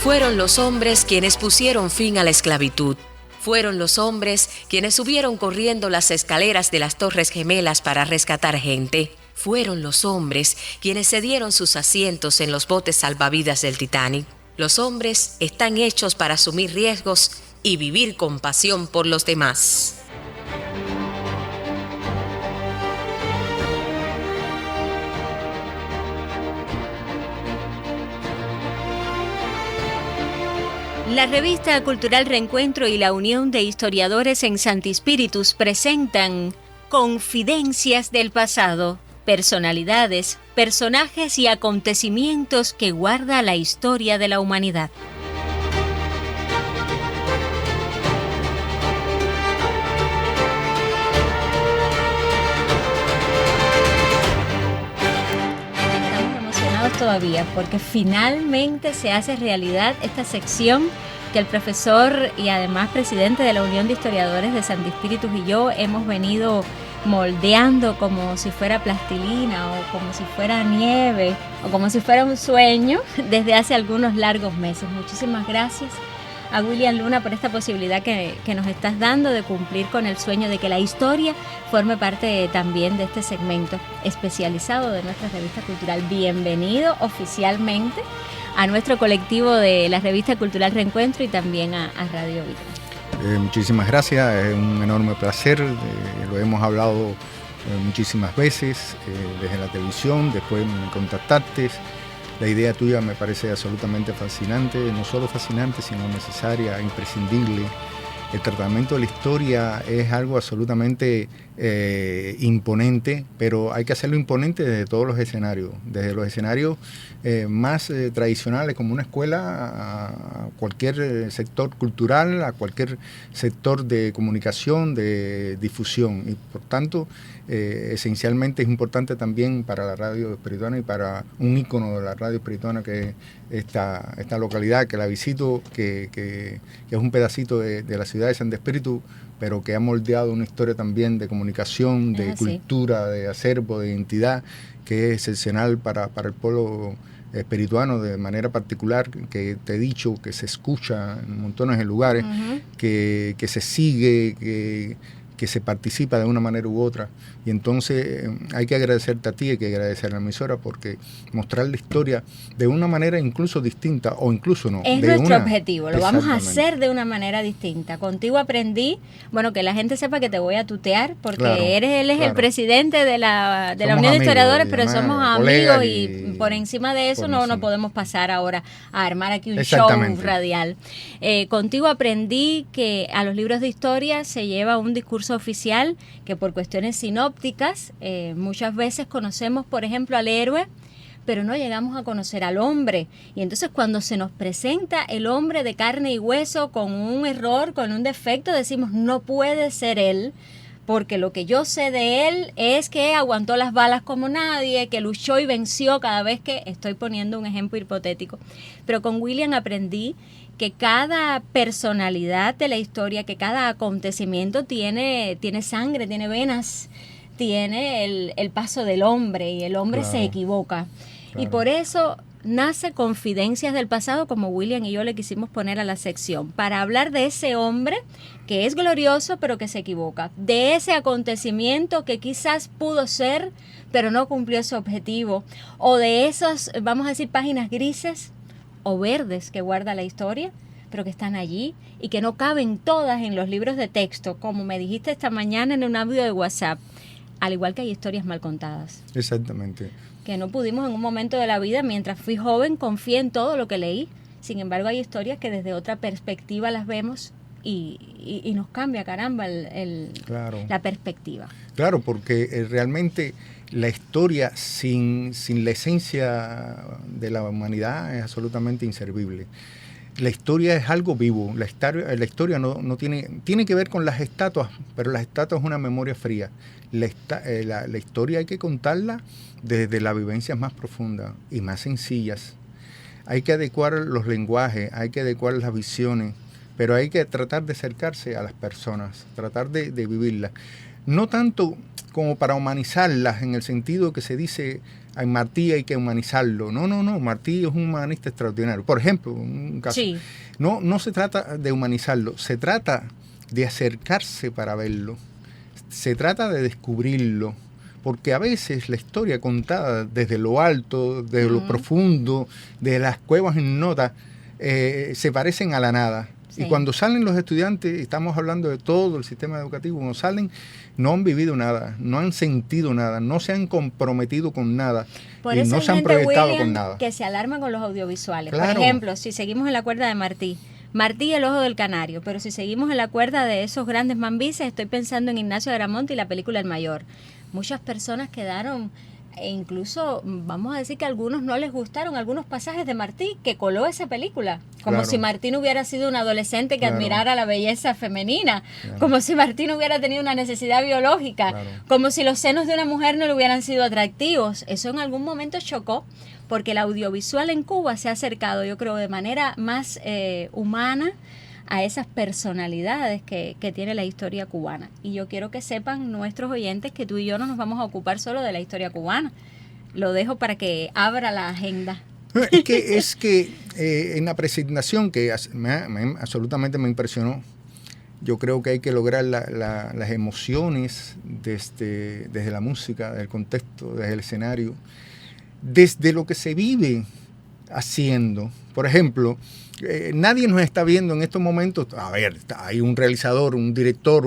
Fueron los hombres quienes pusieron fin a la esclavitud. Fueron los hombres quienes subieron corriendo las escaleras de las Torres Gemelas para rescatar gente. Fueron los hombres quienes cedieron sus asientos en los botes salvavidas del Titanic. Los hombres están hechos para asumir riesgos y vivir con pasión por los demás. La revista cultural Reencuentro y la Unión de Historiadores en Santi Spíritus presentan Confidencias del Pasado, personalidades, personajes y acontecimientos que guarda la historia de la humanidad. Estamos emocionados todavía porque finalmente se hace realidad esta sección que el profesor y además presidente de la Unión de Historiadores de Santi Spíritus y yo hemos venido moldeando como si fuera plastilina o como si fuera nieve o como si fuera un sueño desde hace algunos largos meses. Muchísimas gracias a William Luna por esta posibilidad que nos estás dando de cumplir con el sueño de que la historia forme parte también de este segmento especializado de nuestra revista cultural. Bienvenido oficialmente a nuestro colectivo de la revista cultural Reencuentro y también a Radio Vida. Muchísimas gracias, es un enorme placer, lo hemos hablado muchísimas veces, desde la televisión, después me contactaste. La idea tuya me parece absolutamente fascinante, no solo fascinante, sino necesaria, imprescindible. El tratamiento de la historia es algo absolutamente imponente, pero hay que hacerlo imponente desde todos los escenarios, desde los escenarios más tradicionales como una escuela, a cualquier sector cultural, a cualquier sector de comunicación, de difusión. Y por tanto, esencialmente es importante también para la radio espirituana y para un ícono de la radio espirituana que es esta localidad, que la visito, que es un pedacito de la ciudad de Santi Spíritus, pero que ha moldeado una historia también de comunicación, de cultura, de acervo, de identidad, que es excepcional para el pueblo espirituano de manera particular, que te he dicho que se escucha en montones de lugares, que se sigue, que se participa de una manera u otra. Y entonces hay que agradecerte a ti, hay que agradecer a la emisora, porque mostrar la historia de una manera incluso distinta, o incluso no. Es nuestro objetivo, lo vamos a hacer de una manera distinta. Contigo aprendí, bueno, que la gente sepa que te voy a tutear, porque claro, él es el presidente de la Unión de Historiadores, pero somos amigos y por encima de eso no podemos pasar ahora a armar aquí un show radial. Contigo aprendí que a los libros de historia se lleva un discurso oficial que por cuestiones sinópticas muchas veces conocemos, por ejemplo, al héroe, pero no llegamos a conocer al hombre. Y entonces cuando se nos presenta el hombre de carne y hueso con un error, con un defecto, decimos no puede ser él, porque lo que yo sé de él es que aguantó las balas como nadie, que luchó y venció cada vez que estoy poniendo un ejemplo hipotético. Pero con William aprendí que cada personalidad de la historia, que cada acontecimiento tiene sangre, tiene venas, tiene el paso del hombre, y el hombre se equivoca. Y por eso nace Confidencias del Pasado, como William y yo le quisimos poner a la sección, para hablar de ese hombre que es glorioso pero que se equivoca, de ese acontecimiento que quizás pudo ser pero no cumplió su objetivo, o de esas, vamos a decir, páginas grises o verdes que guarda la historia, pero que están allí y que no caben todas en los libros de texto, como me dijiste esta mañana en un audio de WhatsApp, al igual que hay historias mal contadas. Exactamente. Que no pudimos en un momento de la vida, mientras fui joven, confié en todo lo que leí. Sin embargo, hay historias que desde otra perspectiva las vemos y nos cambia, caramba, la perspectiva. Claro, porque realmente la historia sin la esencia de la humanidad es absolutamente inservible. La historia es algo vivo. La historia no tiene que ver con las estatuas, pero las estatuas es una memoria fría. La historia hay que contarla desde las vivencias más profundas y más sencillas. Hay que adecuar los lenguajes, hay que adecuar las visiones, pero hay que tratar de acercarse a las personas, tratar de vivirlas. No tanto como para humanizarlas, en el sentido que se dice a Martí hay que humanizarlo. No, Martí es un humanista extraordinario. Por ejemplo, un caso. Sí. No se trata de humanizarlo, se trata de acercarse para verlo. Se trata de descubrirlo, porque a veces la historia contada desde lo alto, desde lo profundo, desde las cuevas en nota, se parecen a la nada. Sí. Y cuando salen los estudiantes, estamos hablando de todo el sistema educativo, cuando salen no han vivido nada, no han sentido nada, no se han comprometido con nada. Por eso no se han proyectado, William, con nada. Que se alarma con los audiovisuales. Claro. Por ejemplo, si seguimos en la cuerda de Martí y el ojo del canario, pero si seguimos en la cuerda de esos grandes mambises, estoy pensando en Ignacio Agramonte y la película El Mayor. Muchas personas quedaron, e incluso vamos a decir que a algunos no les gustaron algunos pasajes de Martí que coló esa película, como si Martí no hubiera sido un adolescente que admirara la belleza femenina, como si Martí no hubiera tenido una necesidad biológica, como si los senos de una mujer no le hubieran sido atractivos. Eso en algún momento chocó, porque el audiovisual en Cuba se ha acercado, yo creo, de manera más humana a esas personalidades que tiene la historia cubana. Y yo quiero que sepan nuestros oyentes que tú y yo no nos vamos a ocupar solo de la historia cubana. Lo dejo para que abra la agenda. Es que en la presentación, que absolutamente me impresionó, yo creo que hay que lograr las emociones desde la música, del contexto, desde el escenario, desde lo que se vive haciendo. Por ejemplo, nadie nos está viendo en estos momentos. A ver, hay un realizador, un director,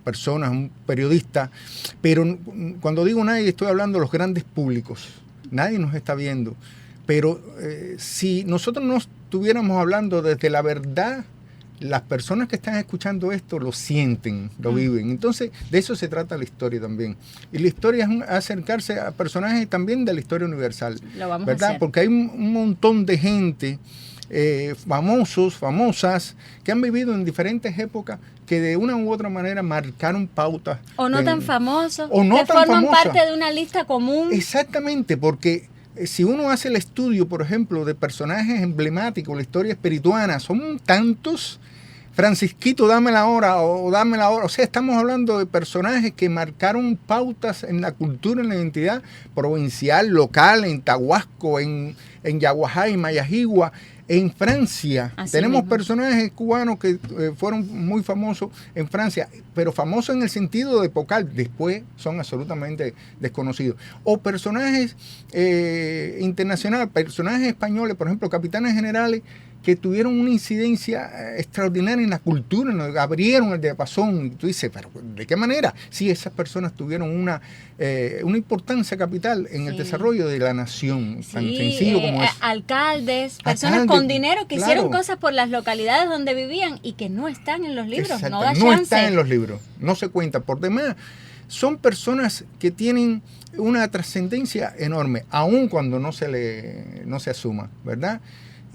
personas, un periodista, pero cuando digo nadie estoy hablando de los grandes públicos. Nadie nos está viendo. Pero si nosotros no estuviéramos hablando desde la verdad, las personas que están escuchando esto lo sienten, lo viven. Entonces, de eso se trata la historia también. Y la historia es acercarse a personajes también de la historia universal. Lo vamos ¿verdad? A hacer. Porque hay un montón de gente, famosos, famosas, que han vivido en diferentes épocas que de una u otra manera marcaron pautas. O no tan famosos, o no que tan forman famosas. parte de una lista común. Exactamente, porque si uno hace el estudio, por ejemplo, de personajes emblemáticos, la historia espirituana, son tantos. Francisquito, dame la hora, o sea, estamos hablando de personajes que marcaron pautas en la cultura, en la identidad provincial, local, en Tahuasco, en Yaguajá, en Mayajigua, en Francia. Así tenemos mismo personajes cubanos que fueron muy famosos en Francia, pero famosos en el sentido de epocal, después son absolutamente desconocidos. O personajes internacionales, personajes españoles, por ejemplo, capitanes generales, que tuvieron una incidencia extraordinaria en la cultura, abrieron el diapasón. Y tú dices, ¿pero de qué manera? Sí, esas personas tuvieron una importancia capital en el desarrollo de la nación, tan sencillo como es. Personas con dinero que hicieron cosas por las localidades donde vivían y que no están en los libros. Exacto, no da no chance. Están en los libros, no se cuenta. Por demás, son personas que tienen una trascendencia enorme, aun cuando no se asuma, ¿verdad?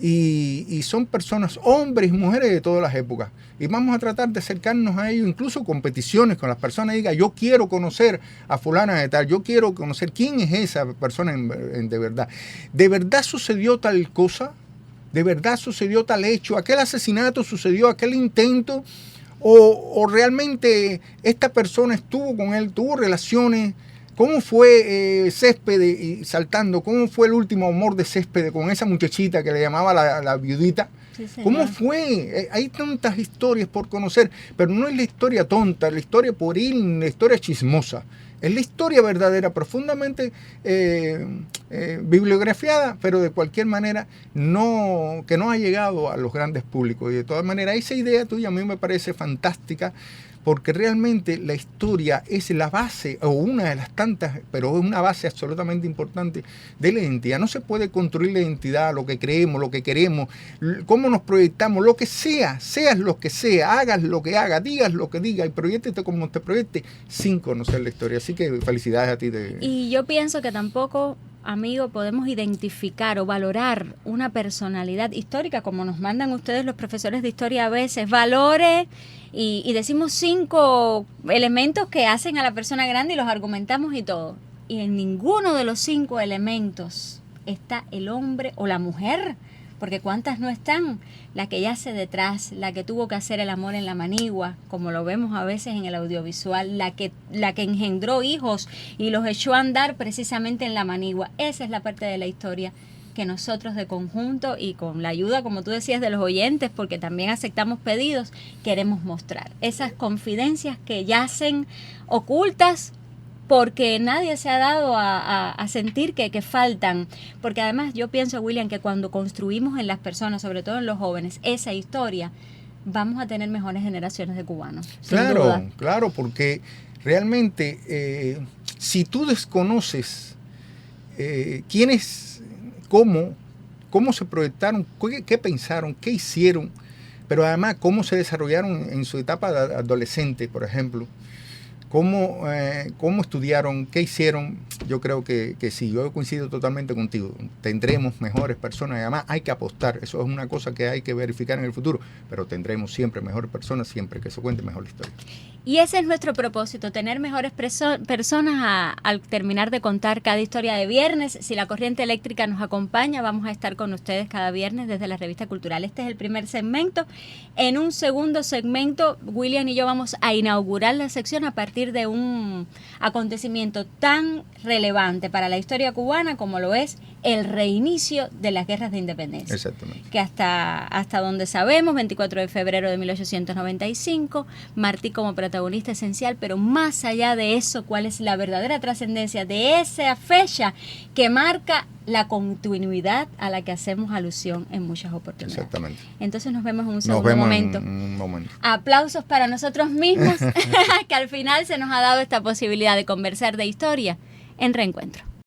Y son personas, hombres y mujeres de todas las épocas. Y vamos a tratar de acercarnos a ellos, incluso competiciones con las personas. Diga, yo quiero conocer a fulana de tal, yo quiero conocer quién es esa persona de verdad. ¿De verdad sucedió tal cosa? ¿De verdad sucedió tal hecho? ¿Aquel asesinato sucedió? ¿Aquel intento? ¿O realmente esta persona estuvo con él, tuvo relaciones? ¿Cómo fue Céspedes saltando? ¿Cómo fue el último amor de Céspedes con esa muchachita que le llamaba la viudita? Sí, ¿cómo fue? Hay tantas historias por conocer, pero no es la historia tonta, la historia pueril, la historia chismosa. Es la historia verdadera, profundamente bibliografiada, pero de cualquier manera que no ha llegado a los grandes públicos. Y de todas maneras, esa idea tuya a mí me parece fantástica, porque realmente la historia es la base, o una de las tantas, pero es una base absolutamente importante de la identidad. No se puede construir la identidad, lo que creemos, lo que queremos, cómo nos proyectamos, lo que sea, seas lo que sea, hagas lo que hagas, digas lo que digas, y proyéctate como te proyectes, sin conocer la historia. Así que felicidades a ti. Y yo pienso que tampoco, amigo, podemos identificar o valorar una personalidad histórica como nos mandan ustedes los profesores de historia a veces. Valore y decimos 5 elementos que hacen a la persona grande y los argumentamos y todo. Y en ninguno de los 5 elementos está el hombre o la mujer, porque cuántas no están, la que yace detrás, la que tuvo que hacer el amor en la manigua, como lo vemos a veces en el audiovisual, la que engendró hijos y los echó a andar precisamente en la manigua. Esa es la parte de la historia que nosotros de conjunto y con la ayuda, como tú decías, de los oyentes, porque también aceptamos pedidos, queremos mostrar. Esas confidencias que yacen ocultas, porque nadie se ha dado a sentir que faltan. Porque además yo pienso, William, que cuando construimos en las personas, sobre todo en los jóvenes, esa historia, vamos a tener mejores generaciones de cubanos. Claro, porque realmente si tú desconoces quiénes, cómo se proyectaron, qué pensaron, qué hicieron, pero además cómo se desarrollaron en su etapa de adolescente, por ejemplo, cómo estudiaron, qué hicieron, yo creo que sí, yo coincido totalmente contigo. Tendremos mejores personas y además hay que apostar, eso es una cosa que hay que verificar en el futuro, pero tendremos siempre mejores personas, siempre que se cuente mejor la historia. Y ese es nuestro propósito, tener mejores personas al terminar de contar cada historia de viernes. Si la corriente eléctrica nos acompaña, vamos a estar con ustedes cada viernes desde la Revista Cultural. Este es el primer segmento. En un segundo segmento, William y yo vamos a inaugurar la sección a partir de un acontecimiento tan relevante para la historia cubana como lo es el reinicio de las guerras de independencia. Exactamente. Que hasta donde sabemos, 24 de febrero de 1895, Martí como protagonista esencial, pero más allá de eso, ¿cuál es la verdadera trascendencia de esa fecha que marca la continuidad a la que hacemos alusión en muchas oportunidades? Exactamente. Entonces nos vemos en un segundo momento. En un momento. Aplausos para nosotros mismos, que al final se nos ha dado esta posibilidad de conversar de historia en Reencuentro.